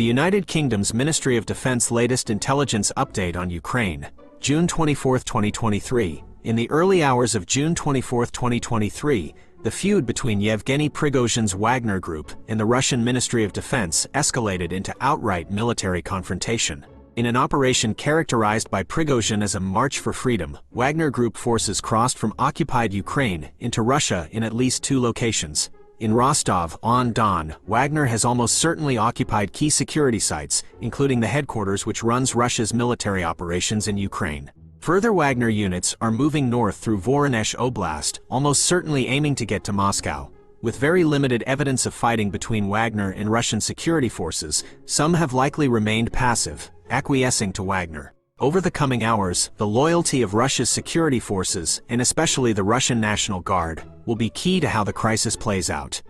The United Kingdom's Ministry of Defense latest intelligence update on Ukraine, June 24, 2023. In the early hours of June 24, 2023, the feud between Yevgeny Prigozhin's Wagner Group and the Russian Ministry of Defense escalated into outright military confrontation. In an operation characterized by Prigozhin as a march for freedom, Wagner Group forces crossed from occupied Ukraine into Russia in at least 2 locations. In Rostov-on-Don, Wagner has almost certainly occupied key security sites, including the headquarters which runs Russia's military operations in Ukraine. Further Wagner units are moving north through Voronezh Oblast, almost certainly aiming to get to Moscow. With very limited evidence of fighting between Wagner and Russian security forces, some have likely remained passive, acquiescing to Wagner. Over the coming hours, the loyalty of Russia's security forces, and especially the Russian National Guard, will be key to how the crisis plays out.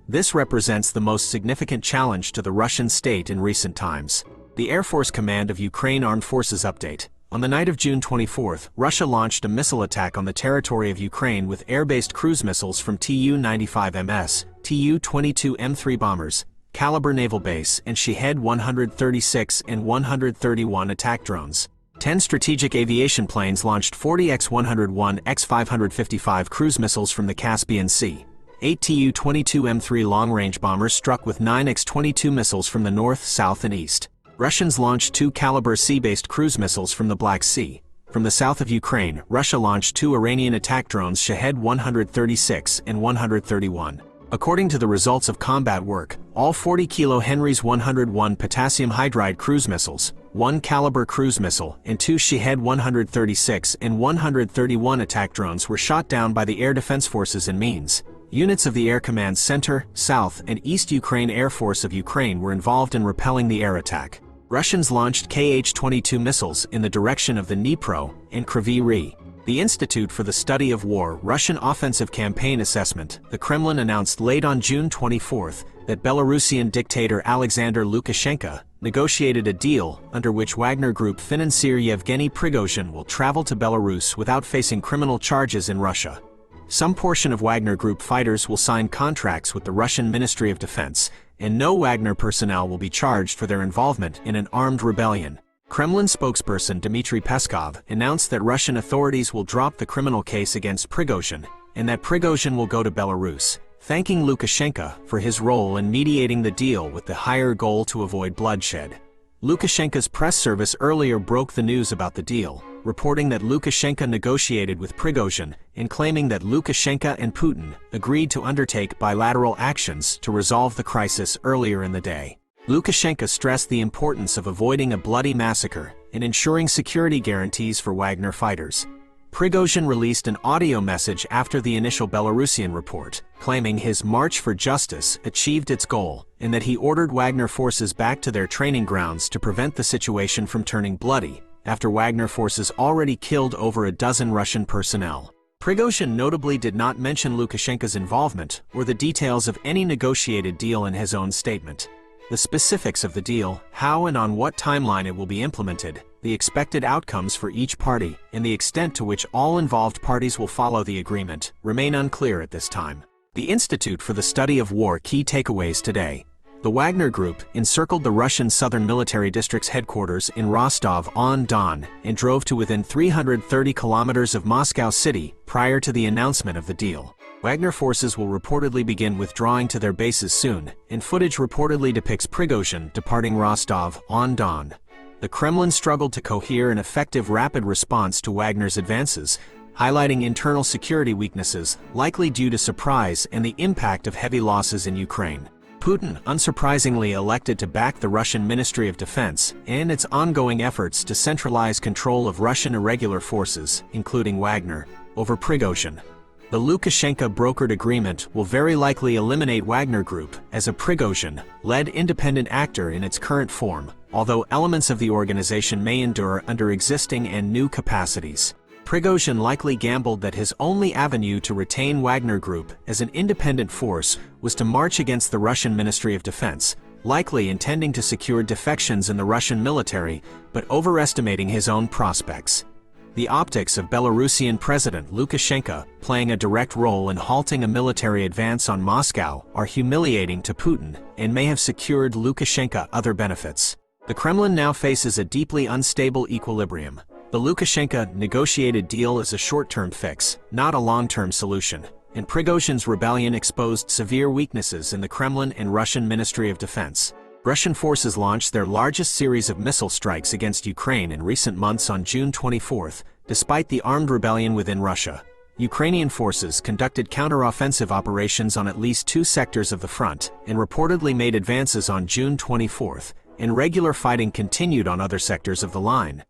This represents the most significant challenge to the Russian state in recent times. The Air Force Command of Ukraine Armed Forces update. On the night of June 24, Russia launched a missile attack on the territory of Ukraine with air-based cruise missiles from Tu-95MS, Tu-22M3 bombers, Caliber Naval Base, and Shahed 136 and 131 attack drones. 10 strategic aviation planes launched 40 X-101 X-555 cruise missiles from the Caspian Sea. 8 Tu-22M3 long-range bombers struck with 9 X-22 missiles from the north, south, and east. Russians launched 2 Caliber sea-based cruise missiles from the Black Sea. From the south of Ukraine, Russia launched 2 Iranian attack drones Shahed 136 and 131. According to the results of combat work, all 40 kilo Henry's 101 potassium hydride cruise missiles, 1 Caliber cruise missile, and 2 Shahed 136 and 131 attack drones were shot down by the Air Defense Forces in Minsk. Units of the Air Command Center, South, and East Ukraine Air Force of Ukraine were involved in repelling the air attack. Russians launched Kh-22 missiles in the direction of the Dnipro and Kryvyi Rih. The Institute for the Study of War Russian Offensive Campaign Assessment, the Kremlin announced late on June 24 that Belarusian dictator Alexander Lukashenko negotiated a deal under which Wagner Group financier Yevgeny Prigozhin will travel to Belarus without facing criminal charges in Russia. Some portion of Wagner Group fighters will sign contracts with the Russian Ministry of Defense, and no Wagner personnel will be charged for their involvement in an armed rebellion. Kremlin spokesperson Dmitry Peskov announced that Russian authorities will drop the criminal case against Prigozhin, and that Prigozhin will go to Belarus, thanking Lukashenko for his role in mediating the deal with the higher goal to avoid bloodshed. Lukashenko's press service earlier broke the news about the deal, reporting that Lukashenko negotiated with Prigozhin and claiming that Lukashenko and Putin agreed to undertake bilateral actions to resolve the crisis earlier in the day. Lukashenko stressed the importance of avoiding a bloody massacre and ensuring security guarantees for Wagner fighters. Prigozhin released an audio message after the initial Belarusian report, claiming his march for justice achieved its goal and that he ordered Wagner forces back to their training grounds to prevent the situation from turning bloody, after Wagner forces already killed over a dozen Russian personnel. Prigozhin notably did not mention Lukashenko's involvement or the details of any negotiated deal in his own statement. The specifics of the deal, how and on what timeline it will be implemented, the expected outcomes for each party, and the extent to which all involved parties will follow the agreement, remain unclear at this time. The Institute for the Study of War key takeaways today. The Wagner Group encircled the Russian Southern Military District's headquarters in Rostov-on-Don and drove to within 330 kilometers of Moscow City prior to the announcement of the deal. Wagner forces will reportedly begin withdrawing to their bases soon, and footage reportedly depicts Prigozhin departing Rostov-on-Don. The Kremlin struggled to cohere an effective rapid response to Wagner's advances, highlighting internal security weaknesses, likely due to surprise and the impact of heavy losses in Ukraine. Putin unsurprisingly elected to back the Russian Ministry of Defense and its ongoing efforts to centralize control of Russian irregular forces, including Wagner, over Prigozhin. The Lukashenko-brokered agreement will very likely eliminate Wagner Group as a Prigozhin-led independent actor in its current form, although elements of the organization may endure under existing and new capacities. Prigozhin likely gambled that his only avenue to retain Wagner Group as an independent force was to march against the Russian Ministry of Defense, likely intending to secure defections in the Russian military, but overestimating his own prospects. The optics of Belarusian President Lukashenko playing a direct role in halting a military advance on Moscow are humiliating to Putin and may have secured Lukashenko other benefits. The Kremlin now faces a deeply unstable equilibrium. The Lukashenko negotiated deal is a short-term fix, not a long-term solution, and Prigozhin's rebellion exposed severe weaknesses in the Kremlin and Russian Ministry of Defense. Russian forces launched their largest series of missile strikes against Ukraine in recent months on June 24, despite the armed rebellion within Russia. Ukrainian forces conducted counter-offensive operations on at least 2 sectors of the front and reportedly made advances on June 24, and regular fighting continued on other sectors of the line.